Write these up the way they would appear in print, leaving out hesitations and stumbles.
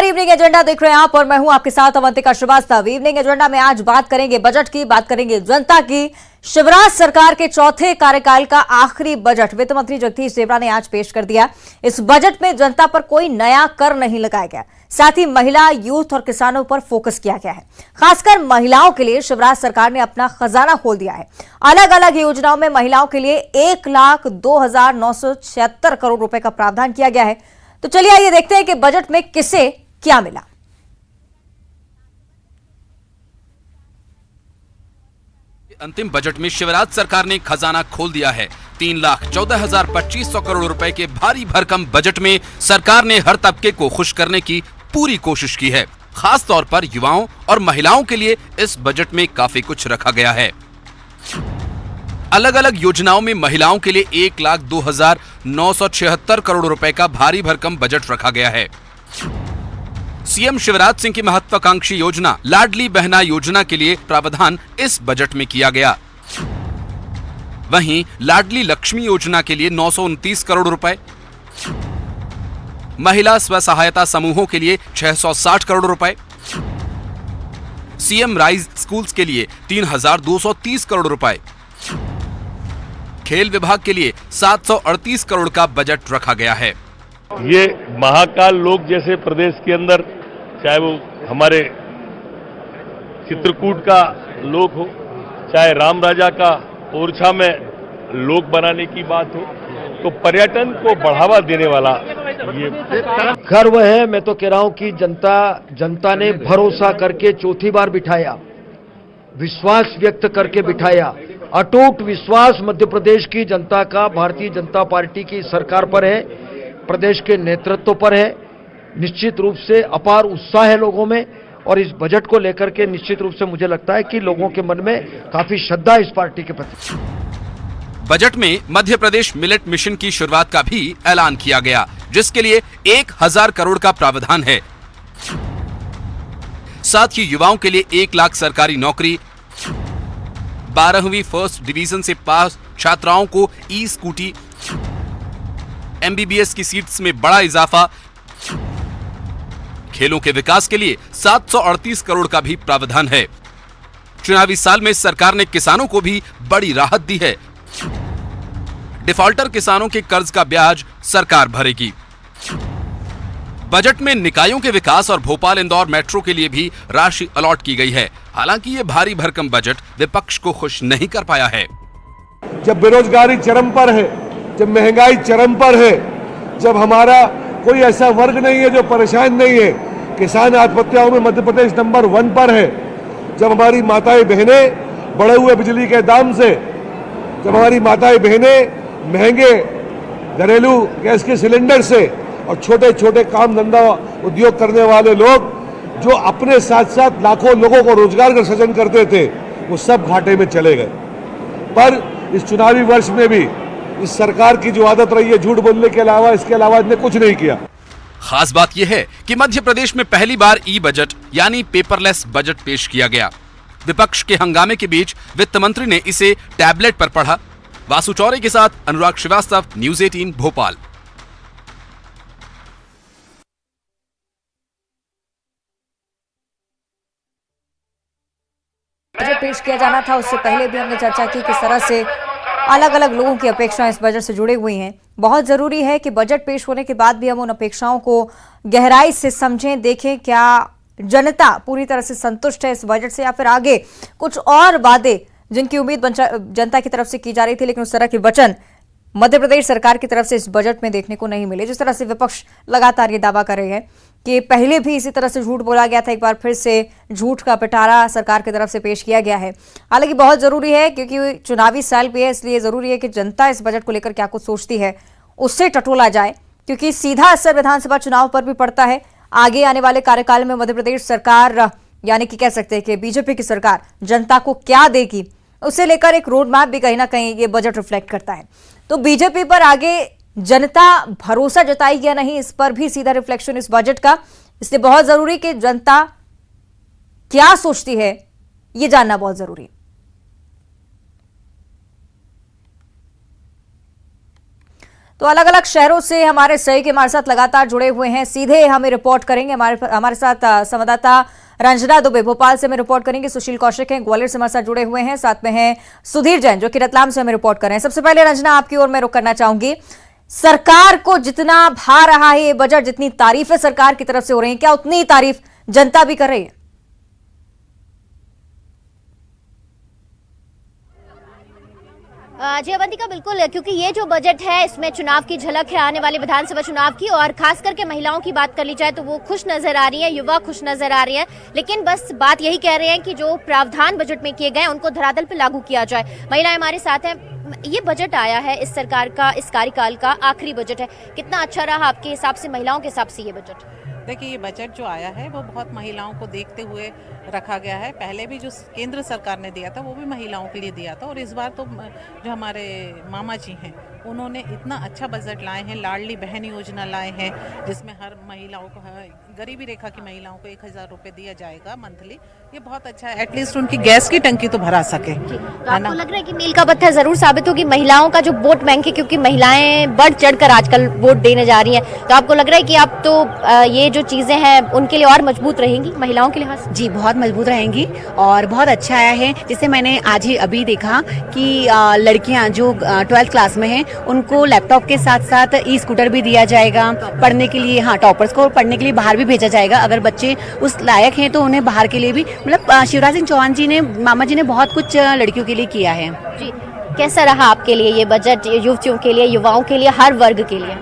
नमस्कार, evening agenda देख रहे हैं आप और मैं हूं आपके साथ अवंतिका श्रीवास्तव। इवनिंग एजेंडा में आज बात करेंगे बजट की, बात करेंगे जनता की। शिवराज सरकार के चौथे कार्यकाल का आखिरी बजट वित्त मंत्री जगदीश देवड़ा ने आज पेश कर दिया। इस बजट में जनता पर कोई नया कर नहीं लगाया गया, साथ ही महिला, यूथ और किसानों पर फोकस किया गया है। खासकर महिलाओं के लिए शिवराज सरकार ने अपना खजाना खोल दिया है। अलग अलग योजनाओं में महिलाओं के लिए 1,02,976 करोड़ रुपए का प्रावधान किया गया है। तो चलिए आइए देखते हैं कि बजट में किसे क्या मिला। अंतिम बजट में शिवराज सरकार ने खजाना खोल दिया है। 3,14,2500 करोड़ रुपए के भारी भरकम बजट में सरकार ने हर तबके को खुश करने की पूरी कोशिश की है। खास तौर पर युवाओं और महिलाओं के लिए इस बजट में काफी कुछ रखा गया है। अलग अलग योजनाओं में महिलाओं के लिए 1,02,976 करोड़ रुपए का भारी भरकम बजट रखा गया है। सीएम शिवराज सिंह की महत्वाकांक्षी योजना लाडली बहना योजना के लिए प्रावधान इस बजट में किया गया। वहीं लाडली लक्ष्मी योजना के लिए 929 करोड़ रुपए, महिला स्व सहायता समूहों के लिए 660 करोड़ रुपए, सीएम राइज स्कूल्स के लिए 3,230 करोड़ रुपए, खेल विभाग के लिए 738 करोड़ का बजट रखा गया है। ये महाकाल लोक जैसे प्रदेश के अंदर, चाहे वो हमारे चित्रकूट का लोक हो, चाहे राम राजा का ओरछा में लोक बनाने की बात हो, तो पर्यटन को बढ़ावा देने वाला ये गर्व है। मैं तो कह रहा हूं कि जनता ने भरोसा करके चौथी बार बिठाया, विश्वास व्यक्त करके बिठाया। अटूट विश्वास मध्य प्रदेश की जनता का भारतीय जनता पार्टी की सरकार पर है, प्रदेश के नेतृत्व पर है। निश्चित रूप से अपार उत्साह है लोगों में, और इस बजट को लेकर के निश्चित रूप से मुझे लगता है कि लोगों के मन में काफी श्रद्धा है इस पार्टी के प्रति। बजट में मध्य प्रदेश मिलेट मिशन की शुरुआत का भी ऐलान किया गया, जिसके लिए 1,000 करोड़ का प्रावधान है। साथ ही युवाओं के लिए 1 लाख सरकारी नौकरी, 12वीं फर्स्ट डिवीजन से पास छात्राओं को ई स्कूटी, एमबीबीएस की सीट्स में बड़ा इजाफा, खेलों के विकास के लिए 738 करोड़ का भी प्रावधान है। चुनावी साल में सरकार ने किसानों को भी बड़ी राहत दी है। डिफॉल्टर किसानों के कर्ज का ब्याज सरकार भरेगी। बजट में निकायों के विकास और भोपाल इंदौर मेट्रो के लिए भी राशि अलॉट की गई है। हालांकि ये भारी भरकम बजट विपक्ष को खुश नहीं कर पाया है। जब बेरोजगारी चरम पर है, जब महंगाई चरम पर है, जब हमारा कोई ऐसा वर्ग नहीं है जो परेशान नहीं है, किसान आत्महत्याओं में मध्य प्रदेश नंबर 1 पर है, जब हमारी माताएं बहनें बढ़े हुए बिजली के दाम से, जब हमारी माताएं बहनें महंगे घरेलू गैस के सिलेंडर से, और छोटे छोटे काम धंधा उद्योग करने वाले लोग जो अपने साथ साथ लाखों लोगों को रोजगार का सृजन करते थे, वो सब घाटे में चले गए। पर इस चुनावी वर्ष में भी इस सरकार की जो आदत रही है झूठ बोलने के अलावा, इसके अलावा इसने कुछ नहीं किया। खास बात यह है कि मध्य प्रदेश में पहली बार ई बजट यानी पेपरलेस बजट पेश किया गया। विपक्ष के हंगामे के बीच वित्त मंत्री ने इसे टैबलेट पर पढ़ा। वासु चौरे के साथ अनुराग श्रीवास्तव, न्यूज़ 18 भोपाल। बजट पेश किया जाना था, उससे पहले भी हमने चर्चा की किस तरह से अलग अलग लोगों की अपेक्षाएं इस बजट से जुड़ी हुई हैं। बहुत जरूरी है कि बजट पेश होने के बाद भी हम उन अपेक्षाओं को गहराई से समझें, देखें क्या जनता पूरी तरह से संतुष्ट है इस बजट से, या फिर आगे कुछ और वादे जिनकी उम्मीद जनता की तरफ से की जा रही थी, लेकिन उस तरह के वचन मध्य प्रदेश सरकार की तरफ से इस बजट में देखने को नहीं मिले। जिस तरह से विपक्ष लगातार ये दावा कर रहे हैं कि पहले भी इसी तरह से झूठ बोला गया था, एक बार फिर से झूठ का पिटारा सरकार की तरफ से पेश किया गया है। हालांकि बहुत जरूरी है, क्योंकि चुनावी साल भी है, इसलिए जरूरी है कि जनता इस बजट को लेकर क्या कुछ सोचती है उससे टटोला जाए, क्योंकि सीधा असर विधानसभा चुनाव पर भी पड़ता है। आगे आने वाले कार्यकाल में मध्य प्रदेश सरकार, यानी कि कह सकते हैं कि बीजेपी की सरकार जनता को क्या देगी, उसे लेकर एक रोड मैप भी कहीं ना कहीं ये बजट रिफ्लेक्ट करता है। तो बीजेपी पर आगे जनता भरोसा जताएगी या नहीं, इस पर भी सीधा रिफ्लेक्शन इस बजट का। इसलिए बहुत जरूरी कि जनता क्या सोचती है ये जानना बहुत जरूरी है। तो तो अलग अलग शहरों से हमारे सहयोगी हमारे साथ लगातार जुड़े हुए हैं, सीधे हमें रिपोर्ट करेंगे। हमारे साथ संवाददाता रंजना दुबे भोपाल से हमें रिपोर्ट करेंगे, सुशील कौशिक हैं ग्वालियर से हमारे साथ जुड़े हुए हैं, साथ में हैं सुधीर जैन जो कि रतलाम से हमें रिपोर्ट कर रहे हैं। सबसे पहले रंजना, आपकी ओर मैं रुख करना चाहूंगी, सरकार को जितना भा रहा है ये बजट, जितनी तारीफें सरकार की तरफ से हो रही है, क्या उतनी तारीफ जनता भी कर रही है? जी अवंतिका, बिल्कुल, क्योंकि ये जो बजट है इसमें चुनाव की झलक है, आने वाले विधानसभा चुनाव की, और खास करके महिलाओं की बात कर ली जाए तो वो खुश नजर आ रही है, युवा खुश नजर आ रही है। लेकिन बस बात यही कह रहे हैं कि जो प्रावधान बजट में किए गए उनको धरातल पर लागू किया जाए। महिलाएं हमारे साथ हैं। ये बजट आया है इस सरकार का, इस कार्यकाल का आखिरी बजट है, कितना अच्छा रहा आपके हिसाब से, महिलाओं के हिसाब से ये बजट? देखिए, ये बजट जो आया है वो बहुत महिलाओं को देखते हुए रखा गया है। पहले भी जो केंद्र सरकार ने दिया था वो भी महिलाओं के लिए दिया था, और इस बार तो जो हमारे मामा जी हैं उन्होंने इतना अच्छा बजट लाए हैं। लाडली बहन योजना लाए हैं जिसमें हर महिलाओं को, गरीबी रेखा की महिलाओं को 1000 रुपये दिया जाएगा मंथली। ये बहुत अच्छा है, एटलीस्ट उनकी गैस की टंकी तो भरा सके। तो आपको लग रहा है कि मील का पत्थर जरूर साबित होगी महिलाओं का जो वोट बैंक है, क्योंकि महिलाएं बढ़ चढ़कर आजकल वोट देने जा रही हैं, तो आपको लग रहा है कि अब तो ये जो चीजें हैं उनके लिए और मजबूत रहेंगी महिलाओं के लिहाज? जी, बहुत मजबूत रहेंगी और बहुत अच्छा आया है। जैसे मैंने आज ही अभी देखा कि लड़कियां जो 12th क्लास में हैं उनको लैपटॉप के साथ साथ ई स्कूटर भी दिया जाएगा पढ़ने के लिए। हाँ, टॉपर्स को पढ़ने के लिए बाहर भी भेजा जाएगा, अगर बच्चे उस लायक हैं तो उन्हें बाहर के लिए भी, मतलब शिवराज सिंह चौहान जी ने, मामा जी ने बहुत कुछ लड़कियों के लिए किया है। जी, कैसा रहा आपके लिए ये बजट, युवतियों के लिए, युवाओं के लिए, हर वर्ग के लिए?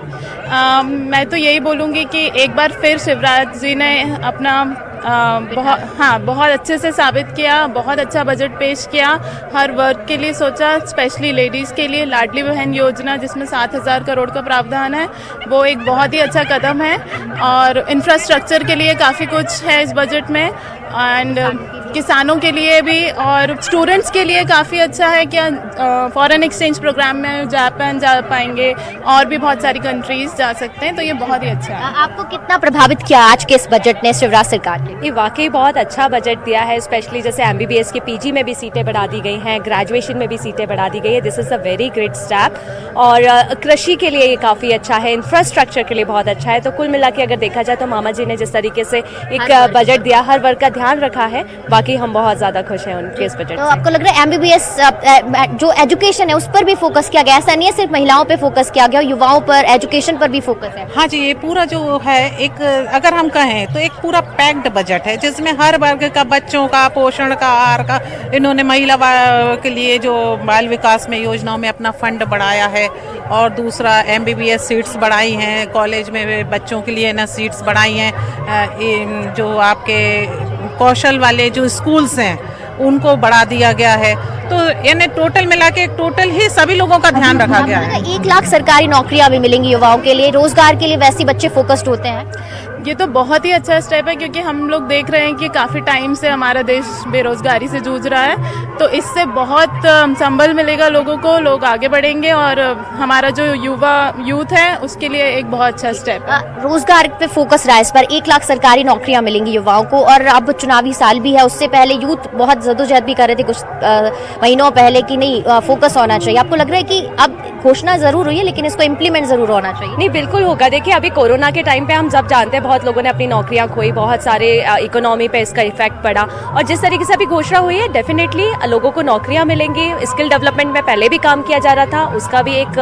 मैं तो यही बोलूँगी कि एक बार फिर शिवराज जी ने अपना बहुत अच्छे से साबित किया, बहुत अच्छा बजट पेश किया, हर वर्ग के लिए सोचा, स्पेशली लेडीज़ के लिए लाडली बहन योजना जिसमें 7000 करोड़ का प्रावधान है, वो एक बहुत ही अच्छा कदम है। और इंफ्रास्ट्रक्चर के लिए काफ़ी कुछ है इस बजट में, एंड किसानों के लिए भी और स्टूडेंट्स के लिए काफ़ी अच्छा है कि फॉरेन एक्सचेंज प्रोग्राम में जापान जा पाएंगे और भी बहुत सारी कंट्रीज जा सकते हैं, तो ये बहुत ही अच्छा है। आपको कितना प्रभावित किया आज के इस बजट ने शिवराज सरकार के? ये वाकई बहुत अच्छा बजट दिया है, स्पेशली जैसे MBBS के PG में भी सीटें बढ़ा दी गई हैं, ग्रेजुएशन में भी सीटें बढ़ा दी गई है। This is a very great step. और कृषि के लिए ये काफ़ी अच्छा है, इंफ्रास्ट्रक्चर के लिए बहुत अच्छा है। तो कुल मिला के अगर देखा जाए तो मामा जी ने जिस तरीके से एक बजट दिया, हर वर्ग का ध्यान रखा है, बाकी हम बहुत ज़्यादा खुश हैं उनके इस बजट से। आपको लग रहा है MBBS जो एजुकेशन है उस पर भी फोकस किया गया? ऐसा नहीं है सिर्फ महिलाओं पे फोकस किया गया, युवाओं पर, एजुकेशन पर भी फोकस है? हाँ जी, ये पूरा जो है एक, अगर हम कहें तो एक पूरा पैक्ड बजट है जिसमें हर वर्ग का, बच्चों का, पोषण का, आहार का, इन्होंने महिला के लिए जो बाल विकास में योजनाओं में अपना फंड बढ़ाया है, और दूसरा MBBS सीट्स बढ़ाई हैं, कॉलेज में बच्चों के लिए ना सीट्स बढ़ाई हैं, जो आपके कौशल वाले जो स्कूल्स हैं उनको बढ़ा दिया गया है। तो यानी टोटल मिला के टोटल ही सभी लोगों का ध्यान रखा गया है। 1 लाख सरकारी नौकरियां भी मिलेंगी युवाओं के लिए, रोजगार के लिए वैसे बच्चे फोकस्ड होते हैं। ये तो बहुत ही अच्छा स्टेप है, क्योंकि हम लोग देख रहे हैं कि काफ़ी टाइम से हमारा देश बेरोजगारी से जूझ रहा है, तो इससे बहुत संबल मिलेगा लोगों को, लोग आगे बढ़ेंगे, और हमारा जो यूथ है उसके लिए एक बहुत अच्छा स्टेप है। रोजगार पे फोकस रहा है इस पर, 1 लाख सरकारी नौकरियां मिलेंगी युवाओं को, और अब चुनावी साल भी है, उससे पहले यूथ बहुत जद्दोजहद भी कर रहे थे कुछ महीनों पहले कि नहीं फोकस होना चाहिए। आपको लग रहा है कि अब घोषणा जरूर हुई है लेकिन इसको इम्प्लीमेंट जरूर होना चाहिए? नहीं, बिल्कुल होगा। देखिए, अभी कोरोना के टाइम पे हम सब जानते हैं बहुत लोगों ने अपनी नौकरियां खोई, बहुत सारे इकोनॉमी पे इसका इफेक्ट पड़ा, और जिस तरीके से अभी घोषणा हुई है डेफिनेटली लोगों को नौकरियां मिलेंगी। स्किल डेवलपमेंट में पहले भी काम किया जा रहा था, उसका भी एक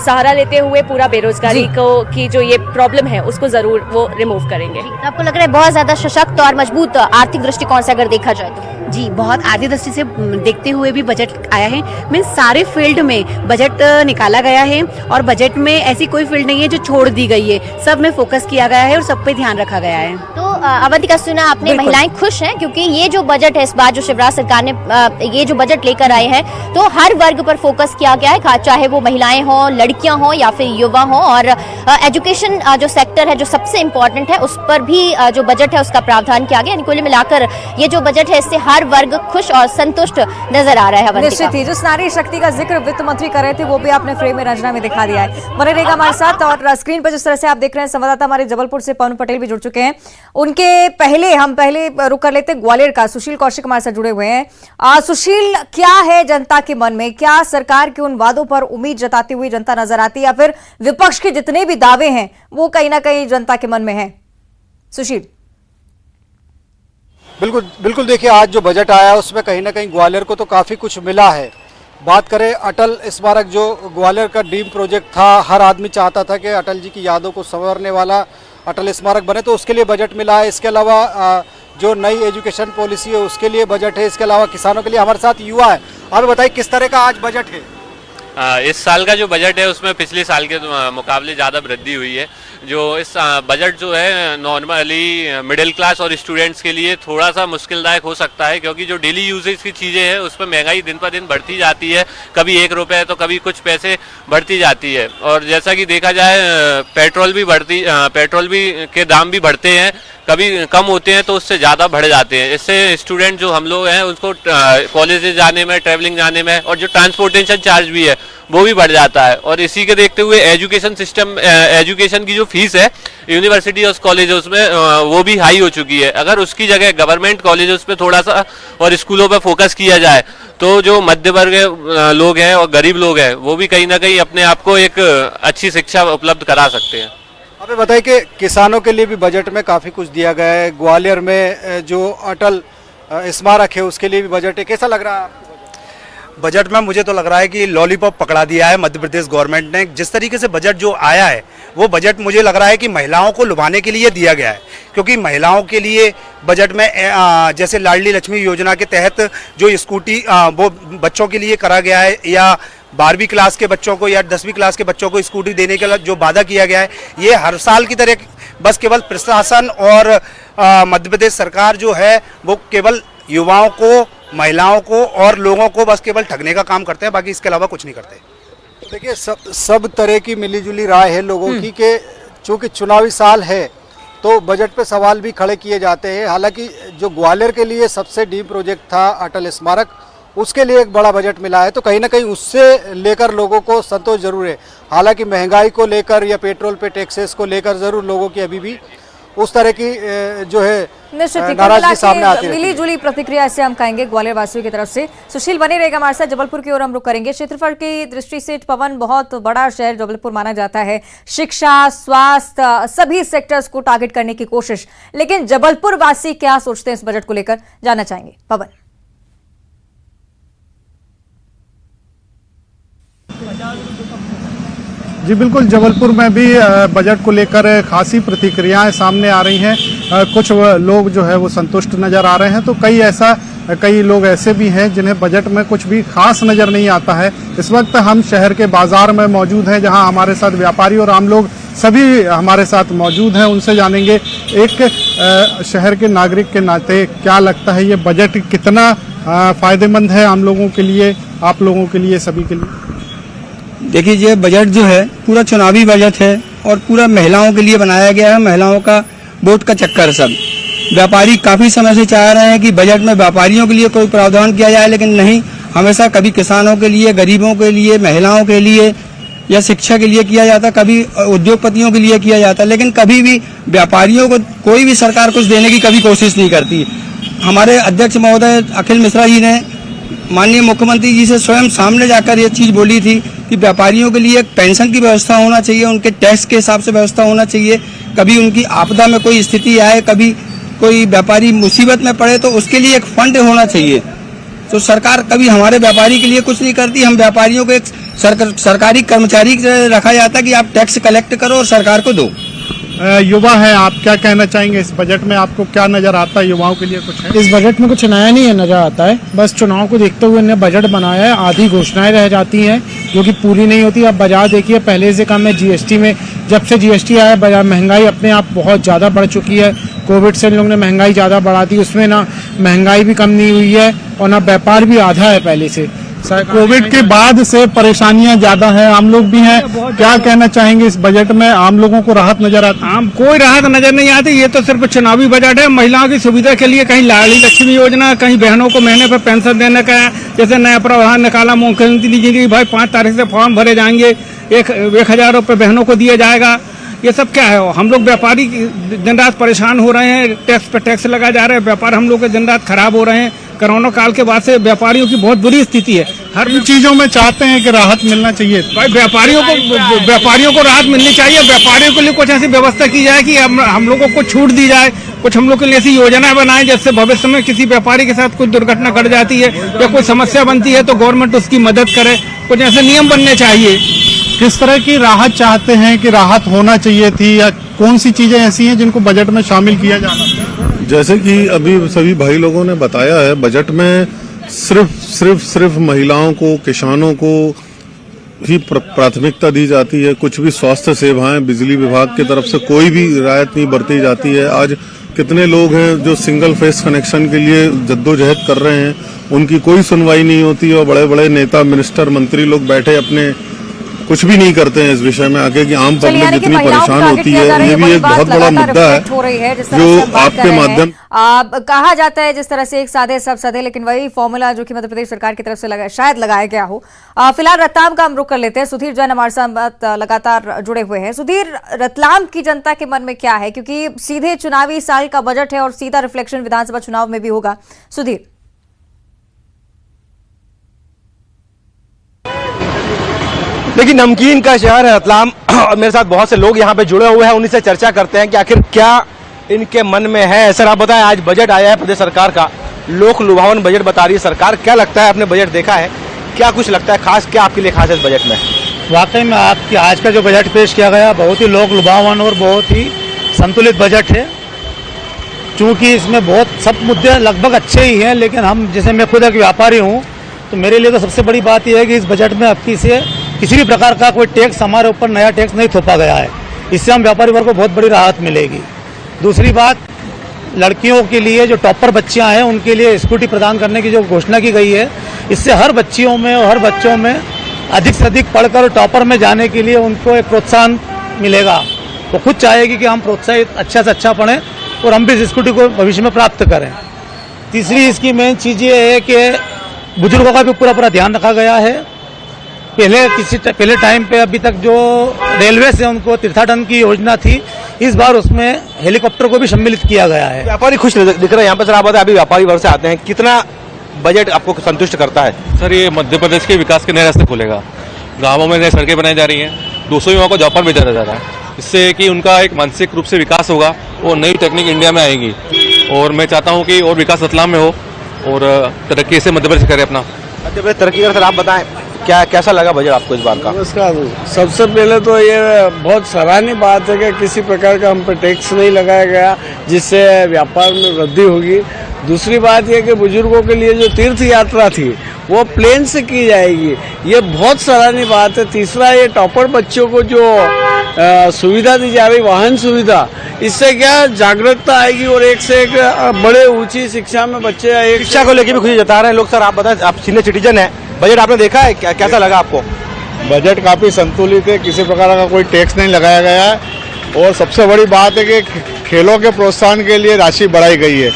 सहारा लेते हुए पूरा बेरोजगारी को की जो ये प्रॉब्लम है उसको जरूर वो रिमूव करेंगे। आपको लग रहा है बहुत ज्यादा सशक्त और मजबूत आर्थिक दृष्टिकोण से अगर देखा जाए तो? जी, बहुत आर्थिक दृष्टि से देखते हुए भी बजट आया है। मीन्स सारे फील्ड में बजट निकाला गया है, और बजट में ऐसी कोई फील्ड नहीं है जो छोड़ दी गई है, सब में फोकस किया गया है और सब पे ध्यान रखा गया है। तो अवंतिका, सुना आपने, महिलाएं खुश हैं क्योंकि ये जो बजट है इस बार जो शिवराज सरकार ने ये जो बजट लेकर आए हैं, तो हर वर्ग पर फोकस किया गया है, चाहे वो महिलाएं हों, लड़कियां हों या फिर युवा हों, और एजुकेशन जो सेक्टर है जो सबसे इम्पोर्टेंट है उस पर भी जो बजट है उसका प्रावधान किया गया। कुल मिलाकर ये जो बजट है इससे हर वर्ग खुश और संतुष्ट नजर आ रहा है। निश्चित ही जिस नारी शक्ति का जिक्र वित्त मंत्री कर रहे थे वो भी आपने फ्रेम में रंजना में दिखा दिया है। बने रहेगा हमारे साथ, और स्क्रीन पर जिस तरह से आप देख रहे हैं संवाददाता हमारे जबलपुर से पवन पटेल भी जुड़ चुके हैं। हम पहले रुक कर लेते ग्वालियर का। सुशील कौशिक हमारे साथ जुड़े हुए हैं। सुशील, क्या है जनता के मन में? क्या सरकार के उन वादों पर उम्मीद जताती हुई जनता नजर आती है, या फिर विपक्ष के जितने भी दावे हैं वो कहीं ना कहीं जनता के मन में है? सुशील। बिल्कुल बिल्कुल, देखिए आज जो बजट आया उसमें कहीं ना कहीं ग्वालियर को तो काफ़ी कुछ मिला है। बात करें अटल स्मारक, जो ग्वालियर का ड्रीम प्रोजेक्ट था, हर आदमी चाहता था कि अटल जी की यादों को संवारने वाला अटल स्मारक बने, तो उसके लिए बजट मिला है। इसके अलावा जो नई एजुकेशन पॉलिसी है उसके लिए बजट है। इसके अलावा किसानों के लिए। हमारे साथ युवा है, आप बताइए किस तरह का आज बजट है? इस साल का जो बजट है उसमें पिछले साल के मुकाबले ज़्यादा वृद्धि हुई है। जो इस बजट जो है नॉर्मली मिडिल क्लास और स्टूडेंट्स के लिए थोड़ा सा मुश्किलदायक हो सकता है, क्योंकि जो डेली यूजेज की चीज़ें हैं उसमें महंगाई दिन पर दिन बढ़ती जाती है। कभी 1 रुपये तो कभी कुछ पैसे बढ़ती जाती है। और जैसा कि देखा जाए पेट्रोल भी के दाम भी बढ़ते हैं, कभी कम होते हैं तो उससे ज़्यादा बढ़ जाते हैं। इससे स्टूडेंट जो हम लोग हैं उसको कॉलेज जाने में, ट्रैवलिंग जाने में, और जो ट्रांसपोर्टेशन चार्ज भी है वो भी बढ़ जाता है। और इसी के देखते हुए एजुकेशन की जो फीस है यूनिवर्सिटी और कॉलेजों में वो भी हाई हो चुकी है। अगर उसकी जगह गवर्नमेंट कॉलेजों पे थोड़ा सा और स्कूलों पे फोकस किया जाए तो जो मध्य वर्ग लोग हैं और गरीब लोग हैं वो भी कहीं ना कहीं अपने आप को एक अच्छी शिक्षा उपलब्ध करा सकते हैं। हमें बताइए कि किसानों के लिए भी बजट में काफ़ी कुछ दिया गया है। ग्वालियर में जो अटल स्मारक है उसके लिए भी बजट है, कैसा लग रहा है आपको? बजट में मुझे तो लग रहा है कि लॉलीपॉप पकड़ा दिया है मध्य प्रदेश गवर्नमेंट ने। जिस तरीके से बजट जो आया है वो बजट मुझे लग रहा है कि महिलाओं को लुभाने के लिए दिया गया है, क्योंकि महिलाओं के लिए बजट में जैसे लाडली लक्ष्मी योजना के तहत जो स्कूटी वो बच्चों के लिए करा गया है, या 12वीं क्लास के बच्चों को या 10वीं क्लास के बच्चों को स्कूटी देने के लिए जो वादा किया गया है, ये हर साल की तरह बस केवल प्रशासन और मध्य प्रदेश सरकार जो है वो केवल युवाओं को, महिलाओं को और लोगों को बस केवल ठगने का काम करते हैं, बाकी इसके अलावा कुछ नहीं करते। देखिए सब तरह की मिलीजुली राय है लोगों की कि चूँकि चुनावी साल है तो बजट पे सवाल भी खड़े किए जाते हैं। हालांकि जो ग्वालियर के लिए सबसे ड्रीम प्रोजेक्ट था अटल स्मारक, उसके लिए एक बड़ा बजट मिला है, तो कहीं ना कहीं उससे लेकर लोगों को संतोष जरूर है। हालांकि महंगाई को लेकर या पेट्रोल पे टैक्सेस को लेकर जरूर लोगों की अभी भी उस तरह की जो है नाराजगी सामने आती है। मिली जुली प्रतिक्रिया से हम कहेंगे ग्वालियर वासियों की तरफ से। सुशील बने रहेगा हमारे साथ। जबलपुर की ओर हम रुक करेंगे। क्षेत्रफल की दृष्टि से पवन बहुत बड़ा शहर जबलपुर माना जाता है, शिक्षा, स्वास्थ्य, सभी सेक्टर्स को टारगेट करने की कोशिश। लेकिन जबलपुर वासी क्या सोचते हैं इस बजट को लेकर, जानना चाहेंगे। पवन। जी बिल्कुल, जबलपुर में भी बजट को लेकर खासी प्रतिक्रियाएं सामने आ रही हैं। कुछ लोग जो है वो संतुष्ट नज़र आ रहे हैं, तो कई लोग ऐसे भी हैं जिन्हें बजट में कुछ भी खास नज़र नहीं आता है। इस वक्त हम शहर के बाजार में मौजूद हैं, जहां हमारे साथ व्यापारी और आम लोग सभी हमारे साथ मौजूद हैं। उनसे जानेंगे एक शहर के नागरिक के नाते क्या लगता है ये बजट कितना फ़ायदेमंद है आम लोगों के लिए, आप लोगों के लिए, सभी के लिए। देखिए ये बजट जो है पूरा चुनावी बजट है और पूरा महिलाओं के लिए बनाया गया है। महिलाओं का वोट का चक्कर सब व्यापारी काफ़ी समय से चाह रहे हैं कि बजट में व्यापारियों के लिए कोई प्रावधान किया जाए, लेकिन नहीं, हमेशा कभी किसानों के लिए, गरीबों के लिए, महिलाओं के लिए या शिक्षा के लिए किया जाता, कभी उद्योगपतियों के लिए किया जाता, लेकिन कभी भी व्यापारियों को कोई भी सरकार कुछ देने की कभी कोशिश नहीं करती। हमारे अध्यक्ष महोदय अखिल मिश्रा जी ने माननीय मुख्यमंत्री जी से स्वयं सामने जाकर ये चीज़ बोली थी कि व्यापारियों के लिए एक पेंशन की व्यवस्था होना चाहिए, उनके टैक्स के हिसाब से व्यवस्था होना चाहिए। कभी उनकी आपदा में कोई स्थिति आए, कभी कोई व्यापारी मुसीबत में पड़े तो उसके लिए एक फंड होना चाहिए। तो सरकार कभी हमारे व्यापारी के लिए कुछ नहीं करती। हम व्यापारियों को एक सरकारी कर्मचारी रखा जाता है कि आप टैक्स कलेक्ट करो और सरकार को दो। युवा है, आप क्या कहना चाहेंगे इस बजट में? आपको क्या नजर आता है, युवाओं के लिए कुछ है? इस बजट में कुछ नया नहीं है नजर आता है, बस चुनाव को देखते हुए इन्हें बजट बनाया है। आधी घोषणाएं रह जाती हैं जो कि पूरी नहीं होती। अब बाजार देखिए, पहले से कम है जीएसटी में। जब से जीएसटी आया बाजार महंगाई अपने आप बहुत ज़्यादा बढ़ चुकी है। कोविड से इन लोगों ने महंगाई ज़्यादा बढ़ा दी, उसमें ना महंगाई भी कम नहीं हुई है और ना व्यापार भी आधा है पहले से। कोविड के बाद से परेशानियां ज्यादा हैं, आम लोग भी हैं। क्या कहना चाहेंगे इस बजट में? आम लोगों को राहत नजर आती है? कोई राहत नजर नहीं आती। ये तो सिर्फ चुनावी बजट है। महिलाओं की सुविधा के लिए कहीं लाडली लक्ष्मी योजना, कहीं बहनों को महीने पर पेंशन देने का जैसे नया प्रावधान निकाला मुख्यमंत्री जी की, भाई 5 तारीख से फॉर्म भरे जाएंगे, 1,000 रुपये बहनों को दिया जाएगा। ये सब क्या है? हम लोग व्यापारी दिन रात परेशान हो रहे हैं, टैक्स पे टैक्स लगा जा रहा है, व्यापार हम लोग के दिन रात खराब हो रहे हैं। कोरोना काल के बाद से व्यापारियों की बहुत बुरी स्थिति है। हर चीजों में चाहते हैं कि राहत मिलना चाहिए। भाई व्यापारियों को राहत मिलनी चाहिए। व्यापारियों के लिए कुछ ऐसी व्यवस्था की जाए कि हम लोगों को छूट दी जाए, कुछ हम लोग के लिए ऐसी योजना बनाए जिससे भविष्य में किसी व्यापारी के साथ कुछ दुर्घटना घट जाती है या कोई समस्या बनती है तो गवर्नमेंट उसकी मदद करे। कुछ ऐसे नियम बनने चाहिए। किस तरह की राहत चाहते हैं कि राहत होना चाहिए थी, या कौन सी चीजें ऐसी हैं जिनको बजट में शामिल किया जाना चाहिए? जैसे कि अभी सभी भाई लोगों ने बताया है, बजट में सिर्फ महिलाओं को, किसानों को ही प्राथमिकता दी जाती है। कुछ भी स्वास्थ्य सेवाएं बिजली विभाग की तरफ से कोई भी रियायत नहीं बरती जाती है। आज कितने लोग हैं जो सिंगल फेस कनेक्शन के लिए जद्दोजहद कर रहे हैं, उनकी कोई सुनवाई नहीं होती और बड़े बड़े नेता, मिनिस्टर, मंत्री लोग बैठे अपने कुछ भी नहीं करते हैं इस विषय में आगे कि आम पब्लिक जितनी परेशान होती है। ये भी एक बहुत बड़ा मुद्दा है जो आपके माध्यम कहा जाता है जिस तरह से एक साधे सब साधे, लेकिन वही फॉर्मूला जो कि मध्य प्रदेश सरकार की तरफ से शायद लगाया गया हो। फिलहाल रतलाम का हम रुख कर लेते हैं। सुधीर जैन हमारे साथ लगातार जुड़े हुए हैं। सुधीर, रतलाम की जनता के मन में क्या है, क्योंकि सीधे चुनावी साल का बजट है और सीधा रिफ्लेक्शन विधानसभा चुनाव में भी होगा। सुधीर, देखिए, नमकीन का शहर है रतलाम और मेरे साथ बहुत से लोग यहाँ पे जुड़े हुए हैं। उन्हीं से चर्चा करते हैं कि आखिर क्या इनके मन में है। सर, आप बताएं, आज बजट आया है प्रदेश सरकार का, लोक लुभावन बजट बता रही है सरकार। क्या लगता है, आपने बजट देखा है, क्या कुछ लगता है खास, क्या आपके लिए खास है इस बजट में? वाकई में आपकी आज का जो बजट पेश किया गया बहुत ही लोक लुभावन और बहुत ही संतुलित बजट है। चूँकि इसमें बहुत सब मुद्दे लगभग अच्छे ही हैं, लेकिन हम जैसे मैं खुद एक व्यापारी हूँ तो मेरे लिए तो सबसे बड़ी बात यह है कि इस बजट में अब किसी भी प्रकार का कोई टैक्स हमारे ऊपर नया टैक्स नहीं थोपा गया है। इससे हम व्यापारी वर्ग को बहुत बड़ी राहत मिलेगी। दूसरी बात, लड़कियों के लिए जो टॉपर बच्चियां हैं उनके लिए स्कूटी प्रदान करने की जो घोषणा की गई है, इससे हर बच्चियों में और हर बच्चों में अधिक से अधिक पढ़कर टॉपर में जाने के लिए उनको एक प्रोत्साहन मिलेगा। वो खुद चाहेगी कि हम प्रोत्साहित अच्छा से अच्छा पढ़ें और हम भी इस स्कूटी को भविष्य में प्राप्त करें। तीसरी इसकी मेन चीज़ ये है कि बुजुर्गों का भी पूरा ध्यान रखा गया है। पहले टाइम पे अभी तक जो रेलवे से उनको तीर्थाटन की योजना थी, इस बार उसमें हेलीकॉप्टर को भी सम्मिलित किया गया है। व्यापारी खुश दिख रहे हैं यहाँ पर। सर, आप बताएं, अभी व्यापारी वर्ग से आते हैं, कितना बजट आपको संतुष्ट करता है? सर, ये मध्य प्रदेश के विकास के नए रास्ते खोलेगा। गाँवों में नई सड़कें बनाई जा रही हैं, 200 युवाओं को जॉब पर भेजा जा रहा है। इससे कि उनका एक मानसिक रूप से विकास होगा और नई टेक्निक इंडिया में आएगी। और मैं चाहता हूँ कि और विकास रतलाम में हो और तरक्की से मध्य प्रदेश करे अपना। मध्य प्रदेश तरक्की कर। सर, आप बताएं, क्या कैसा लगा बजट आपको इस बार का? नमस्कार। सबसे पहले तो ये बहुत सराहनीय बात है कि किसी प्रकार का हम पर टैक्स नहीं लगाया गया, जिससे व्यापार में वृद्धि होगी। दूसरी बात यह कि बुजुर्गों के लिए जो तीर्थ यात्रा थी वो प्लेन से की जाएगी, ये बहुत सराहनीय बात है। तीसरा, ये टॉपर बच्चों को जो सुविधा दी जा रही, वाहन सुविधा, इससे क्या जागरूकता आएगी और एक से एक बड़े ऊंची शिक्षा में बच्चे शिक्षा को लेकर भी खुशी जता रहे हैं लोग। सर, आप बताएं, आप सीनियर सिटीजन है, बजट आपने देखा है, कैसा लगा आपको? बजट काफी संतुलित है, किसी प्रकार का कोई टैक्स नहीं लगाया गया है और सबसे बड़ी बात है कि खेलों के प्रोत्साहन के लिए राशि बढ़ाई गई है।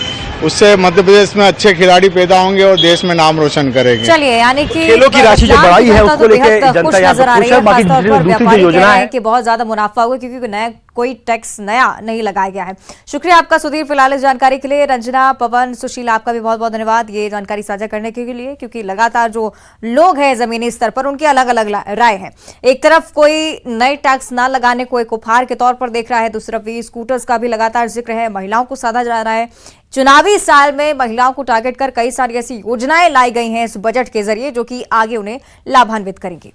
उससे मध्य प्रदेश में अच्छे खिलाड़ी पैदा होंगे और देश में नाम रोशन करेंगे। चलिए, यानी कि खेलों की राशि जो बढ़ाई है उसको लेकर जनता यहाँ पर खुश है। बाकी दूसरी जो योजना है कि बहुत ज्यादा मुनाफा हुआ क्योंकि नया कोई टैक्स नया नहीं लगाया गया है। शुक्रिया आपका सुधीर, फिलहाल इस जानकारी के लिए। रंजना, पवन, सुशील, आपका भी बहुत बहुत धन्यवाद ये जानकारी साझा करने के लिए, क्योंकि लगातार जो लोग हैं जमीनी स्तर पर उनकी अलग अलग राय है। एक तरफ कोई नए टैक्स ना लगाने को एक उपहार के तौर पर देख रहा है, दूसरी तरफ स्कूटर्स का भी लगातार जिक्र है, महिलाओं को साधा जा रहा है। चुनावी साल में महिलाओं को टारगेट कर कई सारी ऐसी योजनाएं लाई गई हैं इस बजट के जरिए जो कि आगे उन्हें लाभान्वित करेंगी।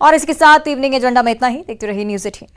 और इसके साथ इवनिंग एजेंडा में इतना ही। देखते रहिए न्यूज़ 18।